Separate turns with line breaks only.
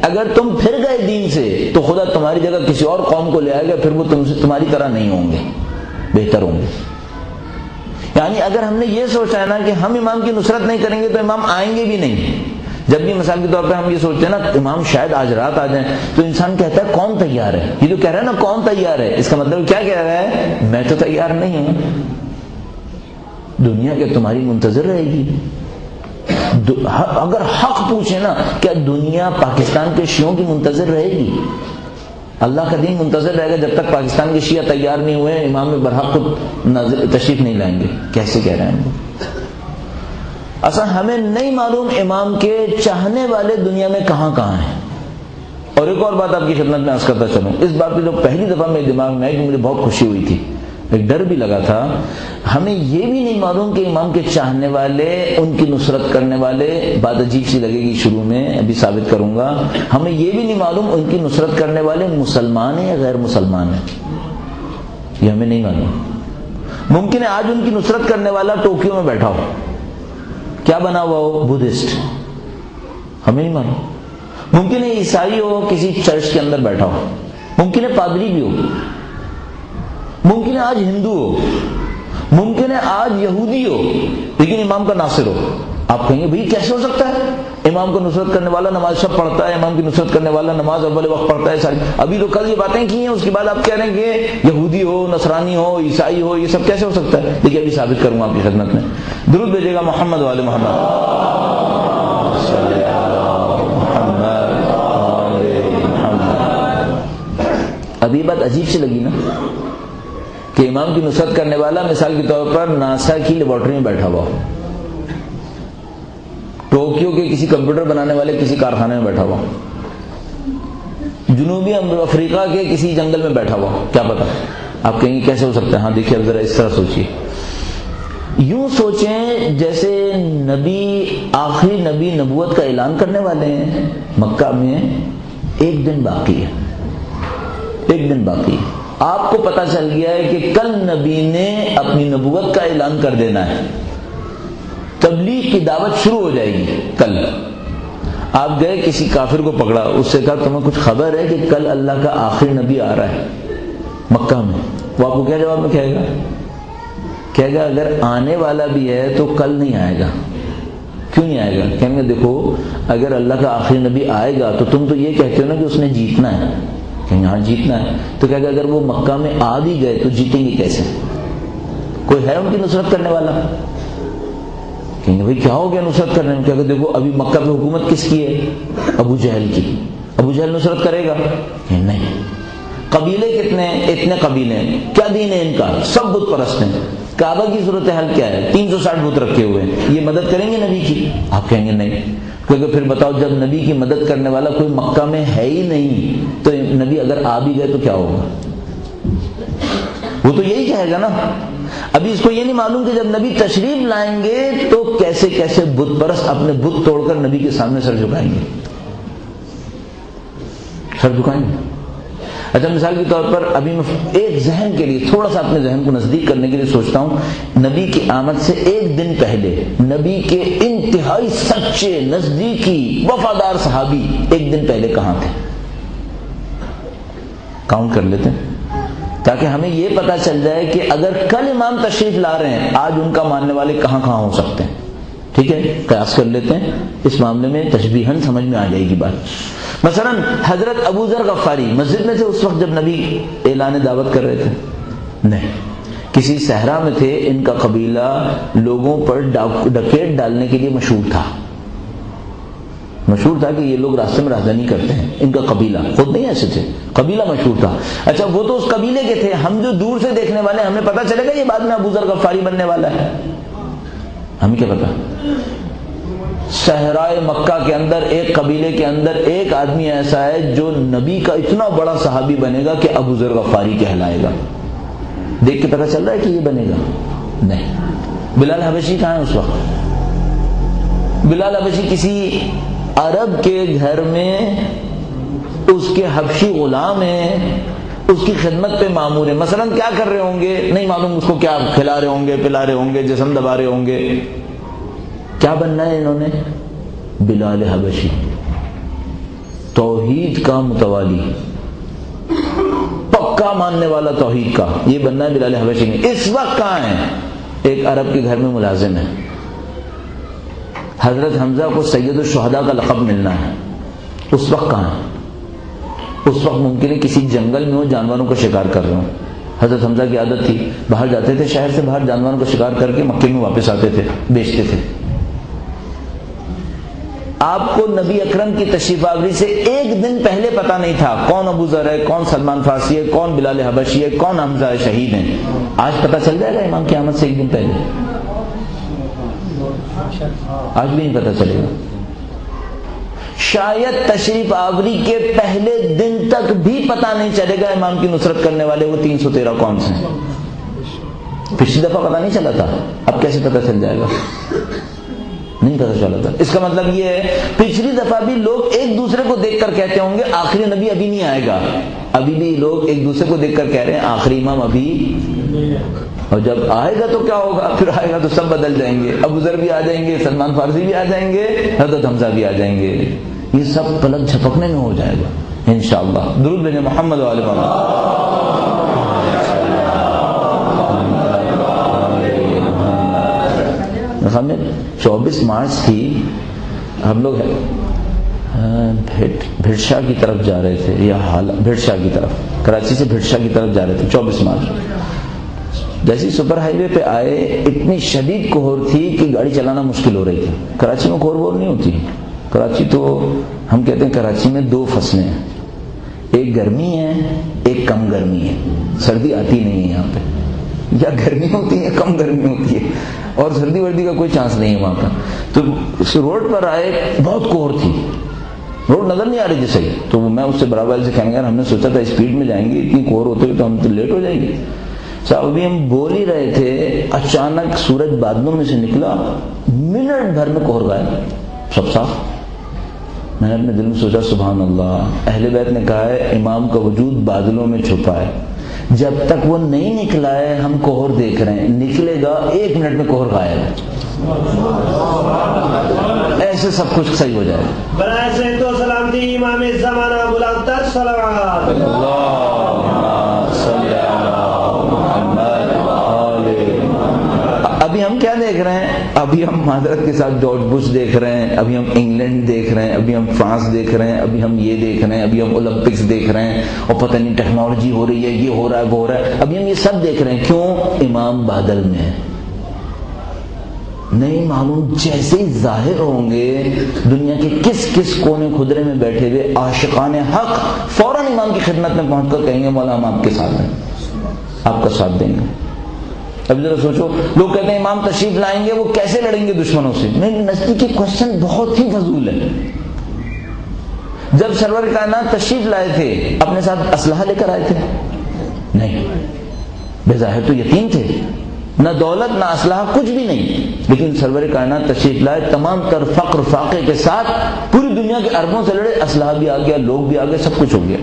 اگر تم پھر گئے دین سے تو خدا تمہاری جگہ کسی اور قوم کو لے آئے گا، پھر وہ تمہاری طرح نہیں ہوں گے، بہتر ہوں گے۔ یعنی اگر ہم نے یہ سوچا ہے نا کہ ہم امام کی نصرت نہیں کریں گے تو امام آئیں گے بھی نہیں۔ جب بھی مثال کے طور پہ ہم یہ سوچتے ہیں نا امام شاید آج رات آ جائیں، تو انسان کہتا ہے کون تیار ہے؟ یہ جو کہہ رہا ہے نا کون تیار ہے، اس کا مطلب کیا کہہ رہا ہے؟ میں تو تیار نہیں ہوں، دنیا کے تمہاری منتظر رہے گی۔ اگر حق پوچھے نا، کیا دنیا پاکستان کے شیعوں کی منتظر رہے گی؟ اللہ کا دین منتظر رہے گا جب تک پاکستان کے شیعہ تیار نہیں ہوئے، امام برحق خود تشریف نہیں لائیں گے۔ کیسے کہہ رہے ہیں؟ اصلا ہمیں نہیں معلوم امام کے چاہنے والے دنیا میں کہاں کہاں ہیں۔ اور ایک اور بات آپ کی خدمت میں عرض کرتا چلوں، اس بات پہ جو پہلی دفعہ میرے دماغ میں آئی کہ مجھے بہت خوشی ہوئی تھی، ایک ڈر بھی لگا تھا، ہمیں یہ بھی نہیں معلوم کہ امام کے چاہنے والے، ان کی نصرت کرنے والے، بات عجیب سی لگے گی شروع میں، ابھی ثابت کروں گا، ہمیں یہ بھی نہیں معلوم ان کی نصرت کرنے والے مسلمان ہیں یا غیر مسلمان ہیں، یہ ہمیں نہیں معلوم۔ ممکن ہے آج ان کی نصرت کرنے والا ٹوکیو میں بیٹھا ہو، کیا بنا ہوا ہو؟ بدھسٹ، ہمیں نہیں معلوم۔ ممکن ہے عیسائی ہو، کسی چرچ کے اندر بیٹھا ہو، ممکن ہے پادری بھی ہو، ممکن ہے آج ہندو ہو، ممکن ہے آج یہودی ہو، لیکن امام کا ناصر ہو۔ آپ کہیں گے بھئی کیسے ہو سکتا ہے؟ امام کو نصرت کرنے والا نماز سب پڑھتا ہے، امام کی نصرت کرنے والا نماز اول وقت پڑھتا ہے ساری، ابھی تو کل یہ باتیں کی ہیں، اس کے بعد آپ کہہ رہے ہیں کہ یہودی ہو، نصرانی ہو، عیسائی ہو، یہ سب کیسے ہو سکتا ہے؟ دیکھیے ابھی ثابت کروں گا آپ کی خدمت میں۔ درود بھیجیے گا محمد والے محمد۔ ابھی بات عجیب سی لگی نا کہ امام کی نصرت کرنے والا مثال کے طور پر ناسا کی لیبارٹری میں بیٹھا ہوا، ٹوکیو کے کسی کمپیوٹر بنانے والے کسی کارخانے میں بیٹھا ہوا، جنوبی افریقہ کے کسی جنگل میں بیٹھا ہوا، کیا پتا؟ آپ کہیں گے کیسے ہو سکتا ہے؟ ہاں دیکھیے اب ذرا اس طرح سوچیے، یوں سوچیں جیسے نبی، آخری نبی نبوت کا اعلان کرنے والے ہیں، مکہ میں ایک دن باقی ہے، ایک دن باقی ہے، آپ کو پتا چل گیا ہے کہ کل نبی نے اپنی نبوت کا اعلان کر دینا ہے، تبلیغ کی دعوت شروع ہو جائے گی کل۔ آپ گئے کسی کافر کو پکڑا، اس سے کہا تمہیں کچھ خبر ہے کہ کل اللہ کا آخری نبی آ رہا ہے مکہ میں؟ وہ آپ کو کیا جواب میں کہے گا؟ کہے گا اگر آنے والا بھی ہے تو کل نہیں آئے گا۔ کیوں نہیں آئے گا؟ کہیں گے دیکھو اگر اللہ کا آخری نبی آئے گا تو تم تو یہ کہتے ہو نا کہ اس نے جیتنا ہے، کہیں ہاں جیتنا ہے، تو کہے گا اگر وہ مکہ میں آ بھی گئے تو جیتیں گے کیسے؟ کوئی ہے ان کی نصرت کرنے والا؟ کہیں گے بھائی کیا ہو گیا نصرت کرنے میں؟ کہے گا دیکھو ابھی مکہ پہ حکومت کس کی ہے؟ ابو جہل کی، ابو جہل نصرت کرے گا؟ نہیں۔ قبیلے کتنے ہیں؟ اتنے قبیلے ہیں، کیا دین ہے ان کا؟ سب بت پرست ہیں۔ کعبہ کی صورتحال کیا ہے؟ 360 بت رکھے ہوئے ہیں، یہ مدد کریں گے نبی کی؟ آپ کہیں گے نہیں، کیونکہ پھر بتاؤ جب نبی کی مدد کرنے والا کوئی مکہ میں ہے ہی نہیں تو نبی اگر آ بھی گئے تو کیا ہوگا؟ وہ تو یہی کہے گا نا۔ ابھی اس کو یہ نہیں معلوم کہ جب نبی تشریف لائیں گے تو کیسے کیسے بت پرست اپنے بت توڑ کر نبی کے سامنے سر جھکائیں گے، سر جھکائیں گے۔ اچھا مثال کے طور پر ابھی میں ایک ذہن کے لیے تھوڑا سا اپنے ذہن کو نزدیک کرنے کے لیے سوچتا ہوں، نبی کی آمد سے ایک دن پہلے نبی کے انتہائی سچے، نزدیکی، وفادار صحابی ایک دن پہلے کہاں تھے؟ کاؤنٹ کر لیتے ہیں تاکہ ہمیں یہ پتا چل جائے کہ اگر کل امام تشریف لا رہے ہیں آج ان کا ماننے والے کہاں کہاں ہو سکتے ہیں۔ ٹھیک ہے، قیاس کر لیتے ہیں، اس معاملے میں تشبیہاً سمجھ میں آ جائے گی بات۔ مثلا حضرت ابو ذر غفاری مسجد میں تھے اس وقت جب نبی اعلان دعوت کر رہے تھے؟ نہیں، کسی صحرا میں تھے۔ ان کا قبیلہ لوگوں پر ڈکیت ڈالنے کے لیے مشہور تھا، مشہور تھا کہ یہ لوگ راستے میں راہداری کرتے ہیں۔ ان کا قبیلہ، خود نہیں ایسے تھے، قبیلہ مشہور تھا۔ اچھا وہ تو اس قبیلے کے تھے، ہم جو دور سے دیکھنے والے ہمیں پتہ چلے گا یہ بعد میں ابو ذر غفاری بننے والا ہے؟ ہمیں کیا پتا؟ صحرائے مکہ کے اندر ایک قبیلے کے اندر ایک آدمی ایسا ہے جو نبی کا اتنا بڑا صحابی بنے گا کہ ابو ذر غفاری کہلائے گا۔ دیکھ کے پتہ چل رہا ہے کہ یہ بنے گا؟ نہیں۔ بلال حبشی کہاں ہے اس وقت؟ بلال حبشی کسی عرب کے گھر میں اس کے حبشی غلام ہیں، اس کی خدمت پہ مامور ہیں۔ مثلا کیا کر رہے ہوں گے نہیں معلوم، اس کو کیا کھلا رہے ہوں گے، پلا رہے ہوں گے، جسم دبا رہے ہوں گے۔ کیا بننا ہے انہوں نے؟ بلال حبشی۔ توحید کا متوالی، پکا ماننے والا توحید کا، یہ بننا ہے بلال حبشی میں۔ اس وقت کہاں ہے؟ ایک عرب کے گھر میں ملازم ہے۔ حضرت حمزہ کو سید الشہداء کا لقب ملنا ہے، اس وقت کہاں ہے؟ اس وقت ممکن ہے کسی جنگل میں وہ جانوروں کا شکار کر رہے ہوں۔ حضرت حمزہ کی عادت تھی، باہر جاتے تھے شہر سے باہر، جانوروں کا شکار کر کے مکے میں واپس آتے تھے، بیچتے تھے۔ آپ کو نبی اکرم کی تشریف آوری سے ایک دن پہلے پتہ نہیں تھا کون ابو ذر ہے، کون سلمان فارسی ہے، کون بلال حبشی ہے، کون حمزہ ہے، شہید ہیں۔ آج پتہ چل جائے گا امام کی آمد سے ایک دن پہلے؟ آج بھی نہیں پتہ چلے گا۔ شاید تشریف آوری کے پہلے دن تک بھی پتہ نہیں چلے گا امام کی نصرت کرنے والے وہ 313 کون سے ہیں۔ پچھلی دفعہ پتہ نہیں چلا تھا، اب کیسے پتہ چل جائے گا؟ نہیں پتہ چلا تھا۔ اس کا مطلب یہ ہے پچھلی دفعہ بھی لوگ ایک دوسرے کو دیکھ کر کہتے ہوں گے آخری نبی ابھی نہیں آئے گا، ابھی بھی لوگ ایک دوسرے کو دیکھ کر کہہ رہے ہیں آخری امام ابھی، اور جب آئے گا تو کیا ہوگا؟ پھر آئے گا تو سب بدل جائیں گے، ابو ذر بھی آ جائیں گے، سلمان فارسی بھی آ جائیں گے، حضرت حمزہ بھی آ جائیں گے، یہ سب پلک جھپکنے میں ہو جائے گا انشاءاللہ۔ درود بھیجیں محمد و آل محمد۔ 24 مارچ تھی، ہم لوگ بھٹشا کی طرف جا رہے تھے، یا بھٹشا کی طرف، کراچی سے بھٹشا کی طرف جا رہے تھے 24 مارچ۔ جیسے سپر ہائی وے پہ آئے اتنی شدید کوہر تھی کہ گاڑی چلانا مشکل ہو رہی تھی۔ کراچی میں کوہر وور نہیں ہوتی، کراچی تو ہم کہتے ہیں کراچی میں 2 فصلیں ہیں، ایک گرمی ہے ایک کم گرمی ہے، سردی آتی نہیں ہے یہاں پہ، یا گرمی ہوتی ہے کم گرمی ہوتی ہے، اور سردی وردی کا کوئی چانس نہیں ہے وہاں کا۔ تو اس روڈ پر آئے، بہت کوہر تھی، روڈ نظر نہیں آ رہی تھی صحیح، تو میں اس سے برابر سے کہنے گا ہم نے سوچا تھا اسپیڈ میں جائیں گے، اتنی کوہر ہوتے ہوئے تو ہم تو لیٹ ہو جائیں گے۔ صاحب ابھی ہم بول ہی رہے تھے، اچانک سورج بادلوں میں سے نکلا، منٹ بھر میں کوہر غائب، سب صاف۔ میں نے اپنے دل میں سوچا سبحان اللہ، اہل بیت نے کہا ہے امام کا وجود بادلوں میں چھپا ہے، جب تک وہ نہیں نکلا ہے ہم کوہر دیکھ رہے ہیں، نکلے گا 1 منٹ میں کوہر غائب ہے، ایسے سب کچھ صحیح ہو جائے گا۔
برائے صحت و سلامتی امام زمانہ بلند تر صلوات
ابھی ہم کیا دیکھ رہے ہیں؟ ابھی ہم معذرت کے ساتھ جارج بش دیکھ رہے ہیں، ابھی ہم انگلینڈ دیکھ رہے ہیں، ابھی ہم فرانس دیکھ رہے ہیں، ابھی ہم یہ دیکھ رہے ہیں، ابھی ہم اولمپکس دیکھ رہے ہیں، اور پتہ نہیں ٹیکنالوجی ہو رہی ہے، یہ ہو رہا ہے وہ ہو رہا ہے، ابھی ہم یہ سب دیکھ رہے ہیں۔ کیوں؟ امام بادل میں ہے، نہیں معلوم جیسے ہی ظاہر ہوں گے دنیا کے کس کس کونے خدرے میں بیٹھے ہوئے عاشقان حق فوراً امام کی خدمت میں پہنچ کر کہیں گے مولا ہم آپ کے ساتھ ہیں، آپ کا ساتھ دیں گے۔ اب ذرا سوچو، لوگ کہتے ہیں امام تشریف لائیں گے، وہ کیسے لڑیں گے دشمنوں سے؟ میری نزدیک یہ کوشچن بہت ہی فضول ہے۔ جب سرور کائنات تشریف لائے تھے اپنے ساتھ اسلحہ لے کر آئے تھے؟ نہیں، بظاہر تو یتیم تھے، نہ دولت نہ اسلحہ کچھ بھی نہیں، لیکن سرور کائنات تشریف لائے تمام تر فقر فاقے کے ساتھ، پوری دنیا کے اربوں سے لڑے، اسلحہ بھی آ گیا، لوگ بھی آ گئے، سب کچھ ہو گیا۔